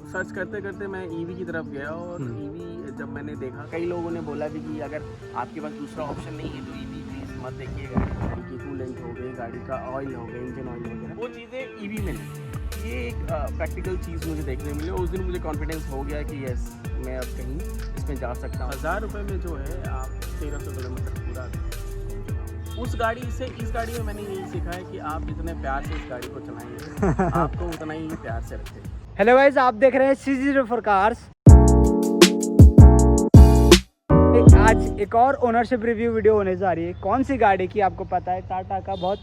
Search करते करते मैं ईवी की तरफ गया और ईवी जब मैंने देखा, कई लोगों ने बोला भी कि अगर आपके पास दूसरा ऑप्शन नहीं है तो ईवी प्लीज़ मत देखिएगा। गाड़ी की कूलेंट हो गई, गाड़ी का ऑयल हो गया, इंजन ऑयल वगैरह, वो चीज़ें ईवी में नहीं। ये एक प्रैक्टिकल चीज़ मुझे देखने मिली। उस दिन मुझे कॉन्फिडेंस हो गया कि यस, मैं अब कहीं इसमें जा सकता हूँ। 1000 रुपये में जो है आप 1300 किलोमीटर पूरा घूम चुका हूँ। उस गाड़ी से इस गाड़ी में मैंने यही सीखा है कि आप जितने प्यार से इस गाड़ी को चलाएंगे आपको उतना ही प्यार से रखें। हेलो गाइस, आप देख रहे हैं C04 कार्स। आज एक और ओनरशिप रिव्यू वीडियो होने जा रही है। कौन सी गाड़ी की आपको पता है? टाटा का बहुत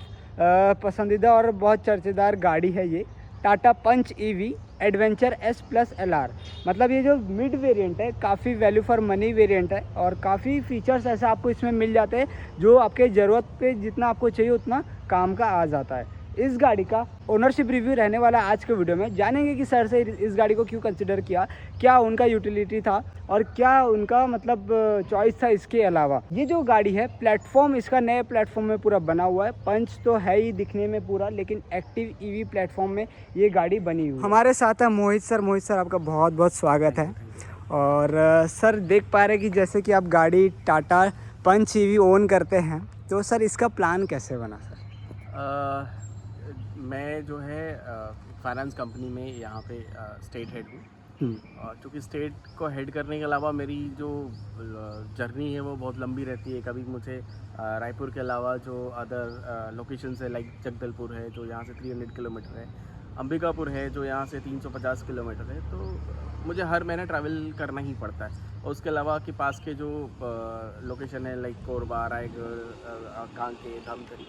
पसंदीदा और बहुत चर्चेदार गाड़ी है ये, Tata Punch EV adventure S+LR। मतलब ये जो मिड वेरिएंट है, काफ़ी वैल्यू फॉर मनी वेरिएंट है और काफ़ी फीचर्स ऐसे आपको इसमें मिल जाते हैं जो आपके ज़रूरत पे जितना आपको चाहिए उतना काम का आ जाता है। इस गाड़ी का ओनरशिप रिव्यू रहने वाला है आज के वीडियो में। जानेंगे कि सर से इस गाड़ी को क्यों कंसिडर किया, क्या उनका यूटिलिटी था और क्या उनका मतलब चॉइस था। इसके अलावा ये जो गाड़ी है, प्लेटफॉर्म इसका नए प्लेटफॉर्म में पूरा बना हुआ है। पंच तो है ही दिखने में पूरा, लेकिन एक्टिव ईवी प्लेटफॉर्म में ये गाड़ी बनी हुई है। हमारे साथ है मोहित सर। मोहित सर, आपका बहुत बहुत स्वागत है। और सर, देख पा रहे कि जैसे कि आप गाड़ी टाटा पंच ईवी ओन करते हैं, तो सर इसका प्लान कैसे बना सर? मैं जो है फाइनेंस कंपनी में यहाँ पे स्टेट हेड हूँ। चूँकि स्टेट को हेड करने के अलावा मेरी जो जर्नी है वो बहुत लंबी रहती है। कभी मुझे रायपुर के अलावा जो अदर लोकेशन है, लाइक जगदलपुर है जो यहाँ से 300 किलोमीटर है, अंबिकापुर है जो यहाँ से 350 किलोमीटर है, तो मुझे हर महीने ट्रैवल करना ही पड़ता है। और उसके अलावा कि पास के जो लोकेशन है लाइक कोरबा, रायगढ़, कांके, धमतरी,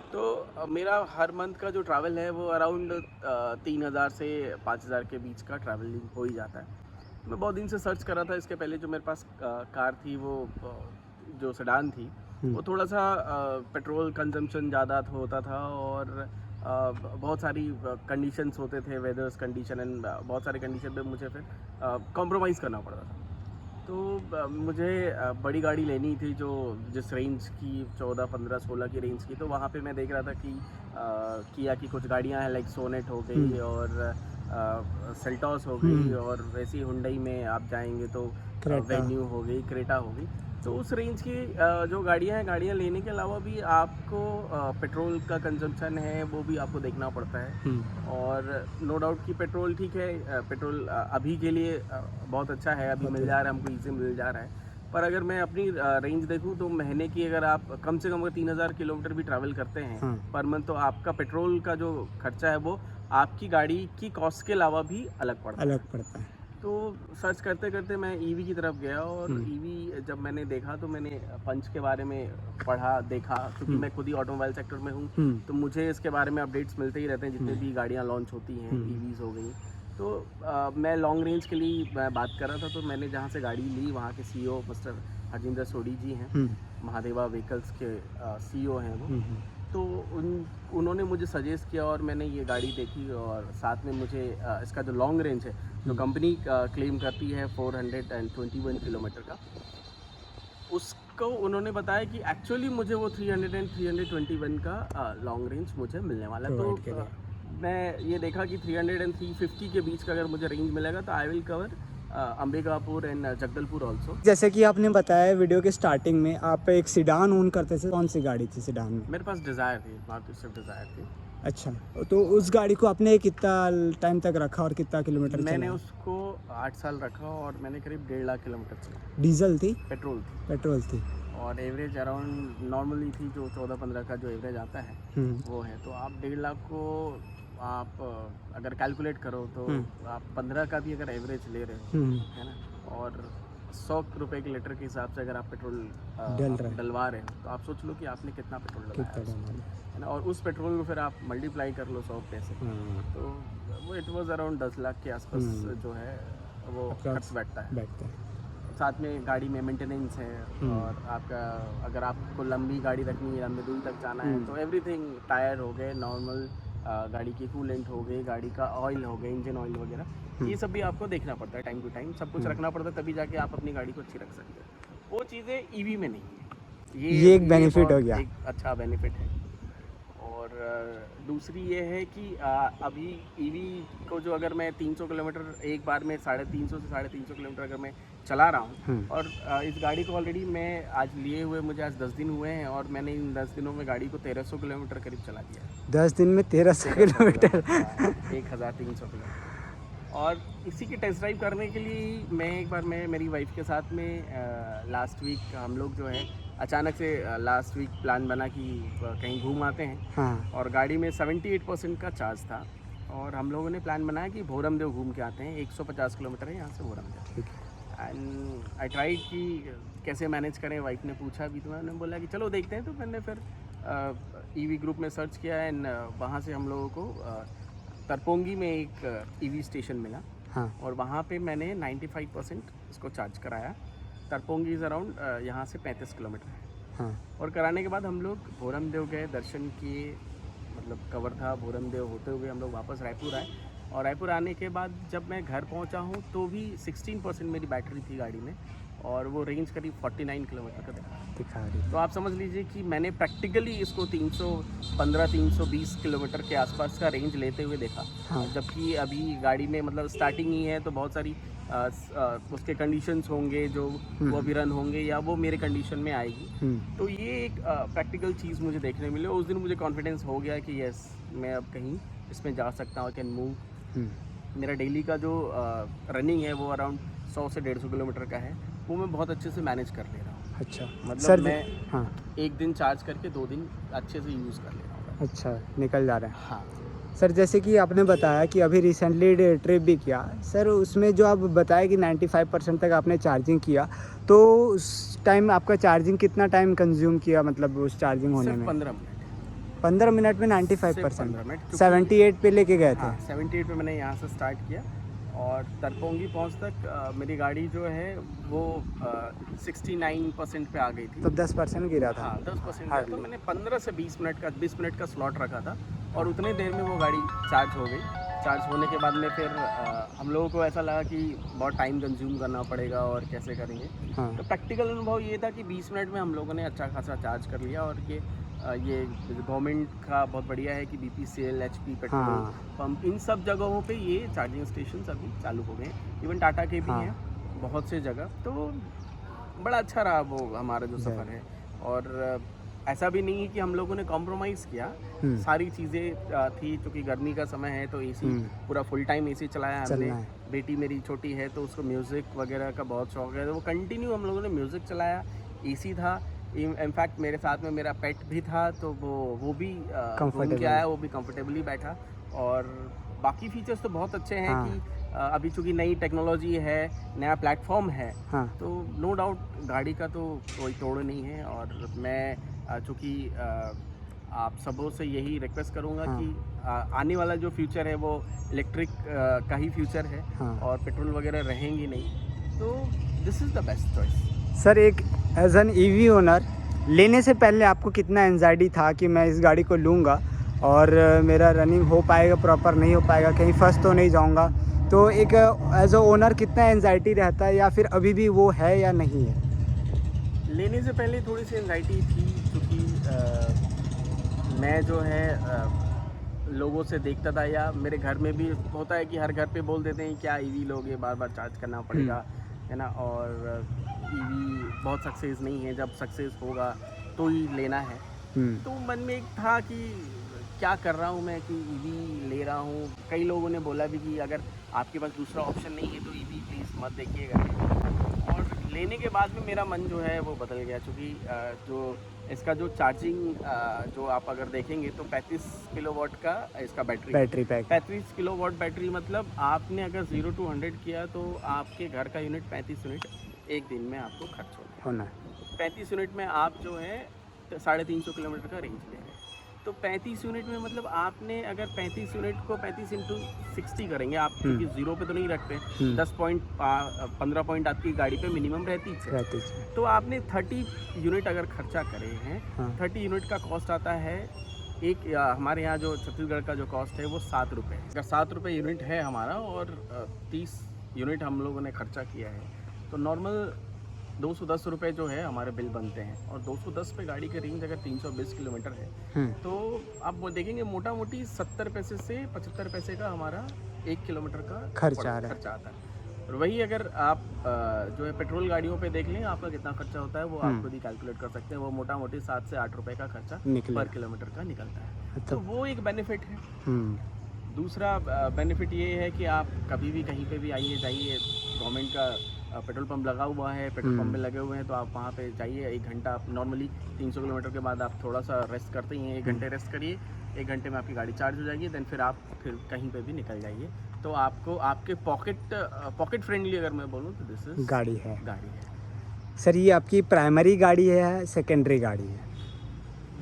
तो मेरा हर मंथ का जो ट्रैवल है वो अराउंड 3000 से 5000 के बीच का ट्रैवलिंग हो ही जाता है। मैं बहुत दिन से सर्च कर रहा था। इसके पहले जो मेरे पास कार थी वो जो सेडान थी, वो थोड़ा सा पेट्रोल कंजम्पशन ज़्यादा होता था और बहुत सारी कंडीशंस होते थे, वेदर्स कंडीशन एंड बहुत सारे कंडीशन पे मुझे फिर कॉम्प्रोमाइज़ करना पड़ता था। तो मुझे बड़ी गाड़ी लेनी थी जो जिस रेंज की 14, 15, 16 की रेंज की। तो वहाँ पे मैं देख रहा था कि किया की कुछ गाड़ियाँ हैं, लाइक सोनेट हो गई और सेल्टॉस हो गई, और वैसी हुंडई में आप जाएंगे तो वेन्यू हो गई, क्रेटा हो गई। तो उस रेंज की जो गाड़ियाँ हैं, गाड़ियाँ लेने के अलावा भी आपको पेट्रोल का कंजम्पशन है वो भी आपको देखना पड़ता है। और नो डाउट कि पेट्रोल ठीक है, पेट्रोल अभी के लिए बहुत अच्छा है, अभी मिल जा रहा है, हमको ईजी मिल जा रहा है। पर अगर मैं अपनी रेंज देखूं तो महीने की अगर आप कम से कम अगर 3000 किलोमीटर भी ट्रैवल करते हैं पर मंथ, तो आपका पेट्रोल का जो खर्चा है वो आपकी गाड़ी की कॉस्ट के अलावा भी अलग पड़ता है। तो सर्च करते करते मैं ईवी की तरफ गया और ईवी जब मैंने देखा तो मैंने पंच के बारे में पढ़ा, देखा, क्योंकि मैं खुद ही ऑटोमोबाइल सेक्टर में हूँ तो मुझे इसके बारे में अपडेट्स मिलते ही रहते हैं। जितने भी गाड़ियाँ लॉन्च होती हैं, ईवीज़ हो गई, तो मैं लॉन्ग रेंज के लिए मैं बात कर रहा था। तो मैंने जहाँ से गाड़ी ली वहाँ के CEO मिस्टर हरजिंदर सोडी जी हैं, महादेवा व्हीकल्स के CEO हैं वो। तो उन्होंने मुझे सजेस्ट किया और मैंने ये गाड़ी देखी और साथ में मुझे इसका जो लॉन्ग रेंज है जो कंपनी क्लेम करती है 421 किलोमीटर का, उसको उन्होंने बताया कि एक्चुअली मुझे वो 321 का लॉन्ग रेंज मुझे मिलने वाला है। तो मैं ये देखा कि 300 और 350 के बीच का अगर मुझे रेंज मिलेगा तो I will cover Ambikapur and Jagdalpur also. जैसे कि आपने बताया वीडियो के स्टार्टिंग में, आप एक सीडान ओन करते थे। कौन सी गाड़ी थी सीडान में? मेरे पास डिज़ायर थी, मारुति स्विफ्ट डिज़ायर थी। अच्छा, तो उस गाड़ी को आपने कितना टाइम तक रखा और कितना किलोमीटर चला? मैंने उसको 8 साल रखा और मैंने करीब 1.5 लाख किलोमीटर चला। डीजल थी? पेट्रोल थी। पेट्रोल थी। और एवरेज अराउंड नॉर्मली थी जो 14-15 का जो एवरेज आता है वो है। तो आप 1.5 लाख को आप अगर कैलकुलेट करो तो आप 15 का भी अगर एवरेज ले रहे हो, है ना, और 100 रुपये के लीटर के हिसाब से अगर आप पेट्रोल डलवा रहे हो तो आप सोच लो कि आपने कितना पेट्रोल डलवाया है ना। और उस पेट्रोल को फिर आप मल्टीप्लाई कर लो 100 रुपये से, तो वो इट वाज अराउंड 10 लाख के आसपास जो है वो खर्च बैठता है। साथ में गाड़ी में मेंटेनेंस है और आपका अगर आपको लंबी गाड़ी रखनी है, लंबी दूरी तक जाना है, तो एवरीथिंग, टायर हो गए, नॉर्मल गाड़ी की कूलेंट हो गई, गाड़ी का ऑयल हो गया, इंजन ऑयल वगैरह, ये सब भी आपको देखना पड़ता है। टाइम टू टाइम सब कुछ रखना पड़ता है, तभी जाके आप अपनी गाड़ी को अच्छी रख सकते हो। वो चीज़ें ईवी में नहीं है। ये एक बेनिफिट हो गया, एक अच्छा बेनिफिट है। और दूसरी ये है कि अभी ईवी को जो अगर मैं 300 किलोमीटर एक बार में 350 से 350 किलोमीटर अगर मैं चला रहा हूँ और इस गाड़ी को ऑलरेडी मैं आज लिए हुए मुझे आज 10 दिन हुए हैं और मैंने इन 10 दिनों में गाड़ी को 1300 किलोमीटर करीब चला दिया 10 दिन में 1300 किलोमीटर 1300 किलोमीटर। और इसी के टेस्ट ड्राइव करने के लिए ही मैं एक बार मैं मेरी वाइफ के साथ में लास्ट वीक हम लोग जो है अचानक से लास्ट वीक प्लान बना कि कहीं घूम आते हैं। हाँ और गाड़ी में 78% का चार्ज था और हम लोगों ने प्लान बनाया कि भोरमदेव घूम के आते हैं। 150 किलोमीटर है यहाँ से भोरमदेव। ठीक है। एंड आई ट्राइड कि कैसे मैनेज करें। वाइफ ने पूछा भी तो मैंने बोला कि चलो देखते हैं। तो मैंने फिर ईवी ग्रुप में सर्च किया एंड वहाँ से हम लोगों को तरपोंगी में एक ईवी स्टेशन मिला। हाँ और वहाँ पे मैंने 95% इसको चार्ज कराया। तरपोंगी इज़ अराउंड यहाँ से 35 किलोमीटर है। हाँ और कराने के बाद हम लोग भोरमदेव गए, दर्शन किए, मतलब कवर था। भोरमदेव होते हुए हम लोग वापस रायपुर आए और रायपुर आने के बाद जब मैं घर पहुँचा हूँ तो भी 16% मेरी बैटरी थी गाड़ी में और वो रेंज करीब 49 किलोमीटर का दिखा रही। तो आप समझ लीजिए कि मैंने प्रैक्टिकली इसको 315-320 किलोमीटर के आसपास का रेंज लेते हुए देखा। हाँ। जबकि अभी गाड़ी में मतलब स्टार्टिंग ही है तो बहुत सारी उसके कंडीशंस होंगे जो वो अभी रन होंगे या वो मेरे कंडीशन में आएगी। तो ये एक प्रैक्टिकल चीज़ मुझे देखने मिली। उस दिन मुझे कॉन्फिडेंस हो गया कि यस मैं अब कहीं इसमें जा सकता हूँ, कैन मूव। मेरा डेली का जो रनिंग है वो अराउंड 100 से 150 किलोमीटर का है, वो मैं बहुत अच्छे से मैनेज कर ले रहा हूँ। अच्छा मतलब सर मैं हाँ एक दिन चार्ज करके 2 दिन अच्छे से यूज़ कर ले रहा हूँ। अच्छा निकल जा रहे हैं। हाँ सर जैसे कि आपने बताया कि अभी रिसेंटली ट्रिप भी किया सर, उसमें जो आप बताया कि 95% तक आपने चार्जिंग किया, तो उस टाइम आपका चार्जिंग कितना टाइम कंज्यूम किया, मतलब उस चार्जिंग होने सिर्फ में? 15 मिनट 15 मिनट में 95%। सिर्फ 15 मिनट, क्योंकि 78 पे लेके गए थे। हाँ 78 पे मैंने यहाँ से स्टार्ट किया और तरपोंगी पहुँच तक मेरी गाड़ी जो है वो 69% पे आ गई थी। तो 10% गिरा था। हाँ 10%। तो मैंने 15 से 20 मिनट का स्लॉट रखा था और उतने देर में वो गाड़ी चार्ज हो गई। चार्ज होने के बाद में फिर हम लोगों को ऐसा लगा कि बहुत टाइम कंज्यूम करना पड़ेगा और कैसे करेंगे। हाँ तो प्रैक्टिकल अनुभव ये था कि 20 मिनट में हम लोगों ने अच्छा खासा चार्ज कर लिया। और ये गवर्नमेंट का बहुत बढ़िया है कि BPCL, HP, पेट्रोल हाँ। पंप, इन सब जगहों पे ये चार्जिंग स्टेशन अभी चालू हो गए हैं। इवन टाटा के भी हाँ। हैं बहुत से जगह। तो बड़ा अच्छा रहा वो हमारा जो सफ़र है। और ऐसा भी नहीं है कि हम लोगों ने कॉम्प्रोमाइज़ किया। सारी चीज़ें थी, क्योंकि गर्मी का समय है तो AC पूरा फुल टाइम AC चलाया हमने। बेटी मेरी छोटी है तो उसको म्यूज़िक वगैरह का बहुत शौक है, तो वो कंटिन्यू हम लोगों ने म्यूज़िक चलाया। AC था, इनफैक्ट मेरे साथ में मेरा पेट भी था तो वो भी घूम के आया, वो भी कंफर्टेबली बैठा। और बाकी फीचर्स तो बहुत अच्छे हैं। हाँ। कि अभी चूँकि नई टेक्नोलॉजी है, नया प्लेटफॉर्म है, हाँ। तो नो डाउट गाड़ी का तो कोई तोड़ नहीं है। और मैं चूँकि आप सबों से यही रिक्वेस्ट करूँगा हाँ। कि आने वाला जो फ्यूचर है वो इलेक्ट्रिक का ही फ्यूचर है। हाँ। और पेट्रोल वगैरह रहेंगी नहीं, तो this is the best choice. Sir एक एज एन EV ओनर लेने से पहले आपको कितना एंजाइटी था कि मैं इस गाड़ी को लूँगा और मेरा रनिंग हो पाएगा, प्रॉपर नहीं हो पाएगा, कहीं फंस तो नहीं जाऊँगा? तो एक एज अ ओनर कितना एंजाइटी रहता है, या फिर अभी भी वो है या नहीं है? लेने से पहले थोड़ी सी एंजाइटी थी, क्योंकि मैं जो है लोगों से देखता था, या मेरे घर में भी होता है कि हर घर पे बोल देते हैं क्या EV लोगे, बार बार चार्ज करना पड़ेगा, है ना। और EV बहुत सक्सेस नहीं है, जब सक्सेस होगा तो ही लेना है। तो मन में एक था कि क्या कर रहा हूँ मैं कि EV ले रहा हूँ। कई लोगों ने बोला भी कि अगर आपके पास दूसरा ऑप्शन नहीं है तो EV प्लीज़ मत देखिएगा। और लेने के बाद में मेरा मन जो है वो बदल गया, क्योंकि जो इसका जो चार्जिंग जो आप अगर देखेंगे तो 35 किलोवाट का इसका बैटरी पैक। 35 किलोवाट बैटरी, मतलब आपने अगर 0 to 100 किया तो आपके घर का यूनिट 35 यूनिट एक दिन में आपको खर्च होना है। 35 यूनिट में आप जो है 350 किलोमीटर का रेंज ले रहे हैं। तो 35 यूनिट में मतलब आपने अगर 35 यूनिट को 35 × 60 करेंगे आप, क्योंकि 0 पे तो नहीं रखते, 15 पॉइंट आपकी गाड़ी पे मिनिमम रहती है। तो आपने 30 यूनिट अगर खर्चा करे हैं, 30 यूनिट का कॉस्ट आता है एक हमारे यहाँ जो छत्तीसगढ़ का जो कॉस्ट है वो 7 रुपये। अगर 7 रुपये यूनिट है हमारा और 30 यूनिट हम लोगों ने खर्चा किया है, तो नॉर्मल 210 रुपये जो है हमारे बिल बनते हैं, और 210 पे गाड़ी की रेंज अगर 320 किलोमीटर है तो आप वो देखेंगे मोटा मोटी 70 पैसे से 75 पैसे का हमारा 1 किलोमीटर का खर्चा खर्चा आता है। और वही अगर आप जो है पेट्रोल गाड़ियों पे देख लें आपका कितना खर्चा होता है वो आप खुद ही कैलकुलेट कर सकते हैं। वो मोटा मोटी 7 से 8 रुपए का खर्चा पर किलोमीटर का निकलता है। तो वो एक बेनिफिट है। दूसरा बेनिफिट ये है कि आप कभी भी कहीं पे भी आइए जाइए, गवर्नमेंट का पेट्रोल पंप लगा हुआ है, पेट्रोल पंप में लगे हुए हैं, तो आप वहाँ पे जाइए। 1 घंटा आप नॉर्मली 300 किलोमीटर के बाद आप थोड़ा सा रेस्ट करते ही हैं, 1 घंटे रेस्ट करिए, 1 घंटे में आपकी गाड़ी चार्ज हो जाएगी, देन फिर आप फिर कहीं पे भी निकल जाइए। तो आपको आपके पॉकेट फ्रेंडली अगर मैं बोलूँ तो दिस इज गाड़ी है। सर ये आपकी प्राइमरी गाड़ी है या सेकेंडरी गाड़ी है?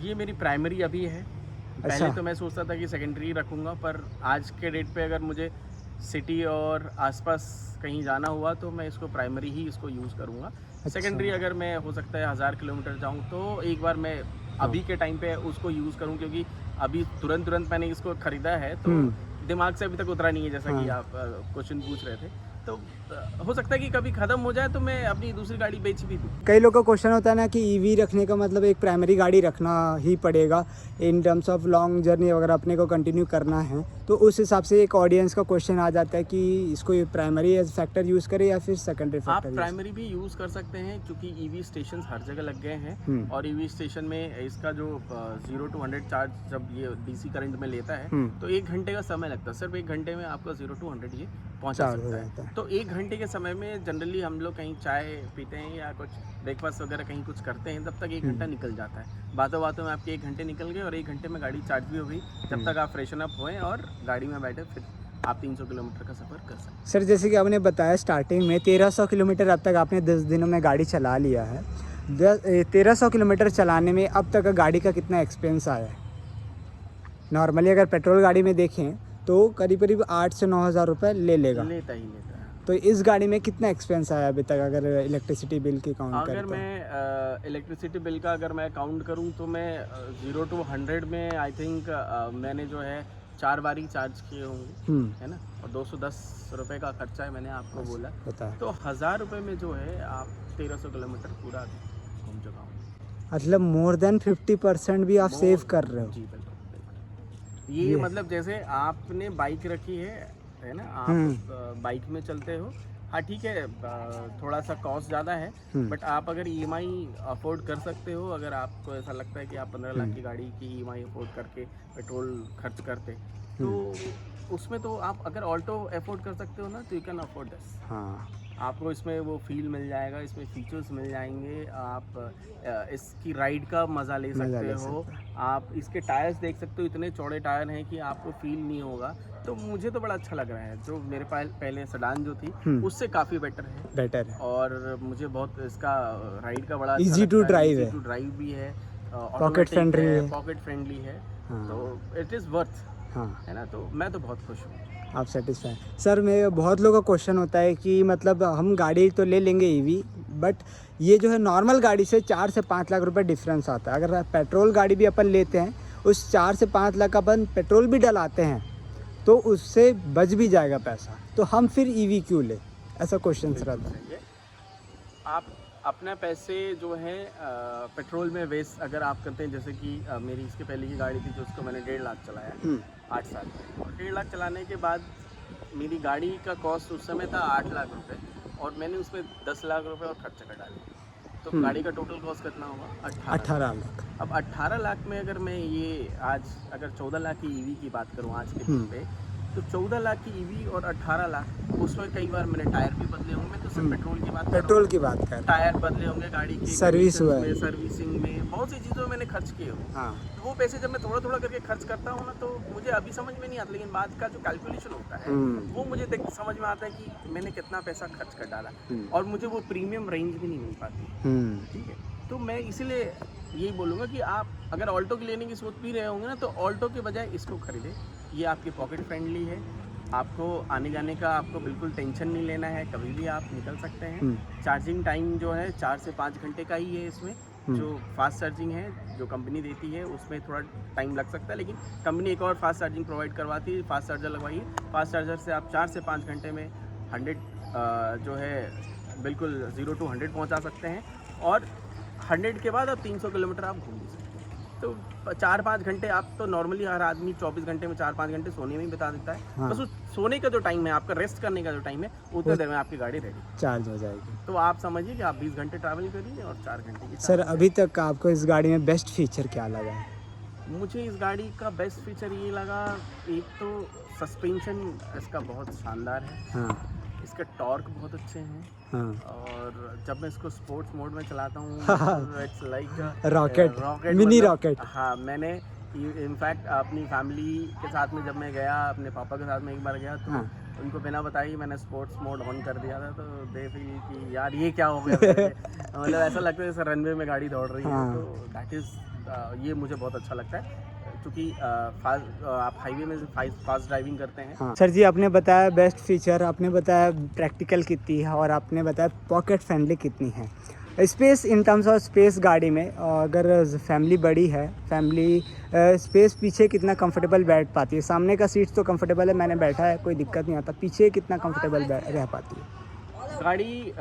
ये मेरी प्राइमरी अभी है। पहले तो मैं सोचता था कि सेकेंडरी रखूँगा, पर आज के डेट पे अगर मुझे सिटी और आसपास कहीं जाना हुआ तो मैं इसको प्राइमरी ही इसको यूज़ करूँगा। सेकेंडरी अगर मैं हो सकता है 1000 किलोमीटर जाऊँ तो एक बार मैं अभी के टाइम पे उसको यूज़ करूँ, क्योंकि अभी तुरंत मैंने इसको ख़रीदा है तो दिमाग से अभी तक उतरा नहीं है, जैसा कि आप क्वेश्चन पूछ रहे थे। तो हो सकता है कि कभी ख़त्म हो जाए तो मैं अपनी दूसरी गाड़ी बेच भी दूँ। कई लोगों का क्वेश्चन होता है ना कि ईवी रखने का मतलब एक प्राइमरी गाड़ी रखना ही पड़ेगा in terms of long journey अगर अपने को कंटिन्यू करना है, तो उस हिसाब से एक ऑडियंस का क्वेश्चन आ जाता है कि इसको प्राइमरी एज फैक्टर यूज़ करें या फिर सेकेंडरी फैक्टर? आप प्राइमरी भी यूज़ कर सकते हैं, क्योंकि ईवी स्टेशन हर जगह लग गए हैं, और ईवी स्टेशन में इसका जो 0 to 100 चार्ज जब ये डीसी करंट में लेता है तो 1 घंटे का समय लगता है। सिर्फ 1 घंटे में आपका 0 to 100 ये पहुंचा सकता है। तो 1 घंटे के समय में जनरली हम लोग कहीं चाय पीते हैं या कुछ ब्रेकफास्ट वगैरह कहीं कुछ करते हैं, तब तक 1 घंटा निकल जाता है। बातों में आपके 1 घंटे निकल गए और 1 घंटे में गाड़ी चार्ज भी हो गई। जब तक आप फ्रेशन अप हुए और गाड़ी में बैठे फिर आप 300 किलोमीटर का सफ़र कर सकते हैं। सर जैसे कि आपने बताया स्टार्टिंग में 1300 किलोमीटर अब तक आपने 10 दिनों में गाड़ी चला लिया है। 1300 किलोमीटर चलाने में अब तक गाड़ी का कितना एक्सपेंस आया है? नॉर्मली अगर पेट्रोल गाड़ी में देखें तो करीब 8 से 9 हज़ार रुपये लेता है। तो इस गाड़ी में कितना एक्सपेंस आया अभी तक अगर इलेक्ट्रिसिटी बिल की काउंट करें? अगर मैं इलेक्ट्रिसिटी बिल का अगर मैं काउंट करूं तो मैं 0 to 100 में आई थिंक मैंने जो है 4 बारी चार्ज किए होंगे, है ना, और 210 रुपये का खर्चा है मैंने आपको बोला। तो 1000 रुपये में जो है आप 1300 किलोमीटर पूरा घूम चुका हूँ। मतलब मोर देन 50% भी आप सेव कर रहे हो। जी बिल्कुल। ये मतलब जैसे आपने बाइक रखी है ना, आप बाइक में चलते हो, हाँ ठीक है, थोड़ा सा कॉस्ट ज़्यादा है, बट आप अगर EMI अफोर्ड कर सकते हो, अगर आपको ऐसा लगता है कि आप 15 लाख की गाड़ी की EMI अफोर्ड करके पेट्रोल खर्च करते, तो उसमें तो आप अगर ऑल्टो अफोर्ड कर सकते हो ना, तो यू कैन अफोर्ड दिस। आपको इसमें वो फील मिल जाएगा, इसमें फीचर्स मिल जाएंगे, आप इसकी राइड का मज़ा ले सकते हो, आप इसके टायर्स देख सकते हो, इतने चौड़े टायर हैं कि आपको फील नहीं होगा। तो मुझे तो बड़ा अच्छा लग रहा है। जो मेरे पास पहले सेडान जो थी उससे काफ़ी बेटर है, और मुझे बहुत इसका राइड का बड़ा इजी टू ड्राइव भी है, पॉकेट फ्रेंडली है, तो इट इज़ वर्थ, है ना। तो मैं तो बहुत खुश हूँ। आप सेटिस्फाई? सर मैं बहुत लोगों का क्वेश्चन होता है कि मतलब हम गाड़ी तो ले लेंगे EV, बट ये जो है नॉर्मल गाड़ी से 4 से 5 लाख रुपए डिफरेंस आता है। अगर पेट्रोल गाड़ी भी अपन लेते हैं, उस 4 से 5 लाख अपन पेट्रोल भी डलाते हैं तो उससे बच भी जाएगा पैसा, तो हम फिर EV क्यों ले? ऐसा क्वेश्चन रहता है। आप अपना पैसे जो है पेट्रोल में वेस्ट अगर आप करते हैं, जैसे कि मेरी इसके पहले की गाड़ी थी जो उसको मैंने 1.5 लाख चलाया 8 साल में, और 1.5 लाख चलाने के बाद मेरी गाड़ी का कॉस्ट उस समय था 8 लाख रुपए, और मैंने उसमें 10 लाख रुपए और खर्च कर डाले, तो गाड़ी का टोटल कॉस्ट कितना हुआ? 18 लाख। अब 18 लाख में अगर मैं ये आज अगर 14 लाख की EV की बात करूँ आज के दिन पे, तो 14 लाख की EV और 18 लाख, उसमें कई बार मैंने टायर भी बदले होंगे। मैं तो सिर्फ पेट्रोल की बात कर, टायर बदले होंगे गाड़ी की, सर्विसिंग में, बहुत सी चीज़ों में मैंने खर्च किए होंगे। तो वो पैसे जब मैं थोड़ा थोड़ा करके खर्च करता हूँ ना, तो मुझे अभी समझ में नहीं आता, लेकिन बाद का जो कैलकुलेशन होता है वो मुझे समझ में आता है कि मैंने कितना पैसा खर्च कर डाला, और मुझे वो प्रीमियम रेंज भी नहीं मिल पाती। ठीक है, तो मैं इसीलिए यही बोलूँगा कि आप अगर ऑल्टो की लेने की सोच भी रहे होंगे ना, तो ऑल्टो के बजाय इसको खरीदें। ये आपकी पॉकेट फ्रेंडली है, आपको आने जाने का आपको बिल्कुल टेंशन नहीं लेना है, कभी भी आप निकल सकते हैं। चार्जिंग टाइम जो है 4 से 5 घंटे का ही है इसमें। जो फास्ट चार्जिंग है जो कंपनी देती है उसमें थोड़ा टाइम लग सकता है, लेकिन कंपनी एक और फास्ट चार्जिंग प्रोवाइड करवाती है, फास्ट चार्जर लगवाइए। फास्ट चार्जर से आप 4 से 5 घंटे में 100 जो है बिल्कुल 0 to 100 पहुंचा सकते हैं, और 100 के बाद अब 300 किलोमीटर आप घूम भी सकते हैं। तो 4-5 घंटे आप तो नॉर्मली हर आदमी 24 घंटे में 4-5 घंटे सोने में ही बिता देता है। हाँ। बस उस सोने का जो टाइम है, आपका रेस्ट करने का जो टाइम है, उतने देर में आपकी गाड़ी रेडी। चार्ज हो जाएगी। तो आप समझिए कि आप 20 घंटे ट्रैवल करिए और 4 घंटे की सर अभी तक आपको इस गाड़ी में बेस्ट फीचर क्या लगा है? मुझे इस गाड़ी का बेस्ट फीचर ये लगा, एक तो सस्पेंशन इसका बहुत शानदार है, हाँ इसके टॉर्क बहुत अच्छे हैं, हाँ और जब मैं इसको स्पोर्ट्स मोड में चलाता हूँ इट्स लाइक रॉकेट, मिनी मतलब, रॉकेट। हाँ, मैंने इनफैक्ट अपनी फैमिली के साथ में जब मैं गया, अपने पापा के साथ में एक बार गया, तो हाँ। उनको बिना बताए ही मैंने स्पोर्ट्स मोड ऑन कर दिया था, तो दे फील कि यार ये क्या हो गया करके। मतलब ऐसा लगता है जैसे रनवे में गाड़ी दौड़ रही है। हाँ। तो दैट इज़ ये मुझे बहुत अच्छा लगता है, क्योंकि आप हाईवे में फास्ट ड्राइविंग करते हैं। हाँ सर जी, आपने बताया बेस्ट फीचर, आपने बताया प्रैक्टिकल कितनी है, और आपने बताया पॉकेट फ्रेंडली कितनी है। Space, in terms of space गाड़ी में अगर फैमिली बड़ी है, फैमिली स्पेस पीछे कितना कंफर्टेबल बैठ पाती है? सामने का सीट तो कंफर्टेबल है, मैंने बैठा है, कोई दिक्कत नहीं आता, पीछे कितना कंफर्टेबल रह पाती है गाड़ी?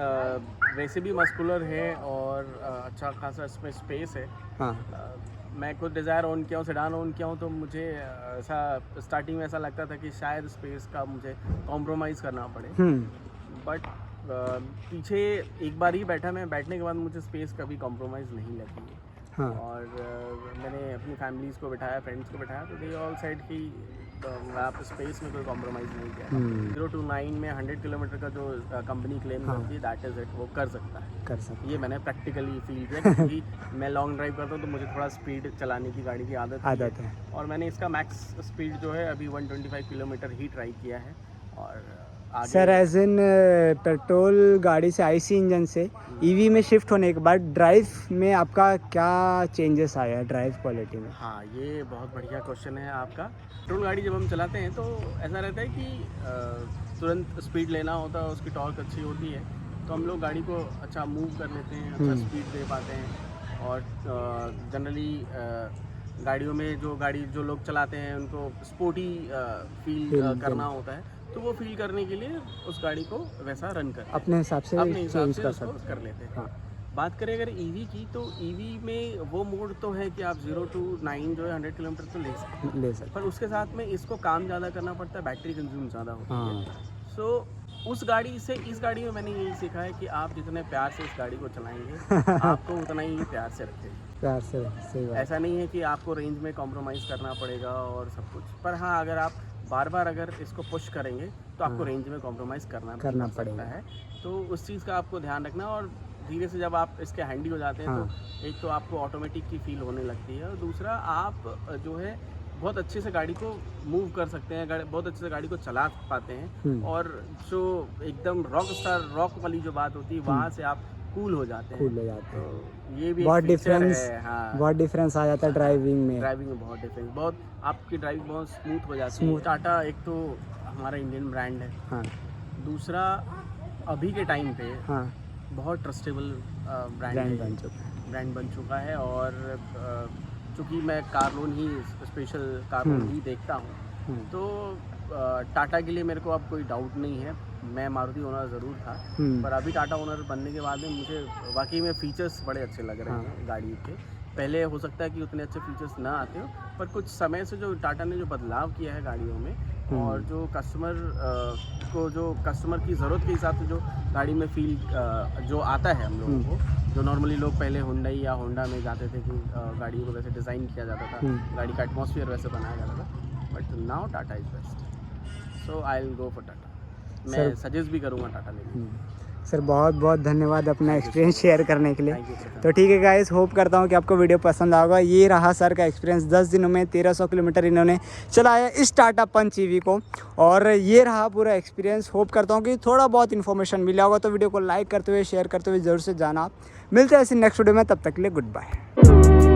वैसे भी मस्कुलर है और अच्छा खासा इसमें स्पेस है। हाँ मैं खुद डिज़ायर ओन किया हूँ, सेडान ओन किया हूँ, तो मुझे ऐसा स्टार्टिंग में ऐसा लगता था कि शायद स्पेस का मुझे कॉम्प्रोमाइज़ करना पड़े, बट पीछे एक बार ही बैठा मैं, बैठने के बाद मुझे स्पेस कभी कॉम्प्रोमाइज़ नहीं लगी है। हाँ और मैंने अपनी फैमिलीज़ को बिठाया, फ्रेंड्स को बिठाया, तो दे ऑल साइड की आप स्पेस में कोई कॉम्प्रोमाइज़ नहीं किया। 0 to 9 में 100 किलोमीटर का जो कंपनी क्लेम करती है, दैट इज़ इट, वो कर सकता है। कर सकते ये मैंने प्रैक्टिकली फील किया, क्योंकि मैं लॉन्ग ड्राइव करता हूँ तो मुझे थोड़ा स्पीड चलाने की गाड़ी की आदत है। और मैंने इसका मैक्स स्पीड जो है अभी 125 किलोमीटर ही ट्राई किया है। और आगे सर एज इन पेट्रोल गाड़ी से आईसी इंजन से ईवी में शिफ्ट होने के बाद ड्राइव में आपका क्या चेंजेस आया है, ड्राइव क्वालिटी में? हाँ, ये बहुत बढ़िया क्वेश्चन है आपका। पेट्रोल गाड़ी जब हम चलाते हैं तो ऐसा रहता है कि तुरंत स्पीड लेना होता है, उसकी टॉर्क अच्छी होती है, तो हम लोग गाड़ी को अच्छा मूव कर लेते हैं, अच्छा स्पीड दे पाते हैं। और जनरली गाड़ियों में जो लोग चलाते हैं उनको स्पोर्टी फील करना होता है, तो वो फील करने के लिए उस गाड़ी को वैसा रन करते हैं, अपने हिसाब से चेंज कर उसको सकते कर लेते हैं। हाँ। बात करें अगर ईवी की, तो ईवी में वो मोड तो है कि आप 0 to 9 जो है 100 किलोमीटर तो ले सकते हैं, ले सकते। पर उसके साथ में इसको काम ज़्यादा करना पड़ता है, बैटरी कंज्यूम ज़्यादा होती है। हाँ सो उस गाड़ी से इस गाड़ी में मैंने यही सीखा है कि आप जितने प्यार से इस गाड़ी को चलाएंगे आपको उतना ही प्यार से रखेगी। प्यार से, सही बात। ऐसा नहीं है कि आपको रेंज में कॉम्प्रोमाइज़ करना पड़ेगा और सब कुछ, पर हाँ, अगर आप बार बार अगर इसको पुश करेंगे तो आपको रेंज में कॉम्प्रोमाइज़ करना पड़ सकता है। तो उस चीज़ का आपको ध्यान रखना, और धीरे से जब आप इसके हैंडी हो जाते हैं तो एक तो आपको ऑटोमेटिक की फील होने लगती है, और दूसरा आप जो है बहुत अच्छे से गाड़ी को मूव कर सकते हैं, बहुत अच्छे से गाड़ी को चला पाते हैं। और जो एकदम रॉक वाली जो बात होती है, वहाँ से आप कूल हो जाते हैं। तो ये भी बहुत एक फीचर डिफरेंस है। हाँ, बहुत डिफरेंस आ जाता है ड्राइविंग में। बहुत डिफरेंस, बहुत आपकी ड्राइविंग बहुत स्मूथ हो जाती है। टाटा एक तो हमारा इंडियन ब्रांड है, हाँ दूसरा अभी के टाइम पे हाँ बहुत ट्रस्टेबल ब्रांड बन चुका है। और चूँकि मैं कार लोन ही, स्पेशल कार लोन ही देखता हूँ, तो टाटा के लिए मेरे को अब कोई डाउट नहीं है। मैं मारुति ओनर ज़रूर था, पर अभी टाटा ओनर बनने के बाद में मुझे वाकई में फ़ीचर्स बड़े अच्छे लग रहे हैं गाड़ी के। पहले हो सकता है कि उतने अच्छे फीचर्स ना आते हो, पर कुछ समय से जो टाटा ने जो बदलाव किया है गाड़ियों में, और जो कस्टमर की ज़रूरत के हिसाब से जो गाड़ी में फील जो आता है हम लोगों को, जो नॉर्मली लोग पहले हुंडई या होंडा में जाते थे कि गाड़ियों को वैसे डिज़ाइन किया जाता था, गाड़ी का एटमॉस्फेयर वैसे बनाया जाता था, but now Tata is best, so I will go for Tata. मैं सजेस्ट भी करूँगा टाटा लेने। सर बहुत बहुत धन्यवाद अपना एक्सपीरियंस शेयर करने के लिए। Thank you sir. तो ठीक है गाइस, होप करता हूँ कि आपको वीडियो पसंद आएगा। ये रहा सर का एक्सपीरियंस, 10 दिनों में 1300 किलोमीटर इन्होंने चलाया इस टाटा पंच ईवी को, और ये रहा पूरा एक्सपीरियंस। होप करता हूँ कि थोड़ा बहुत इन्फॉर्मेशन मिला होगा, तो वीडियो को लाइक करते हुए, शेयर करते हुए ज़रूर से जाना। मिलते हैं ऐसे नेक्स्ट वीडियो में, तब तक के लिए गुड बाय।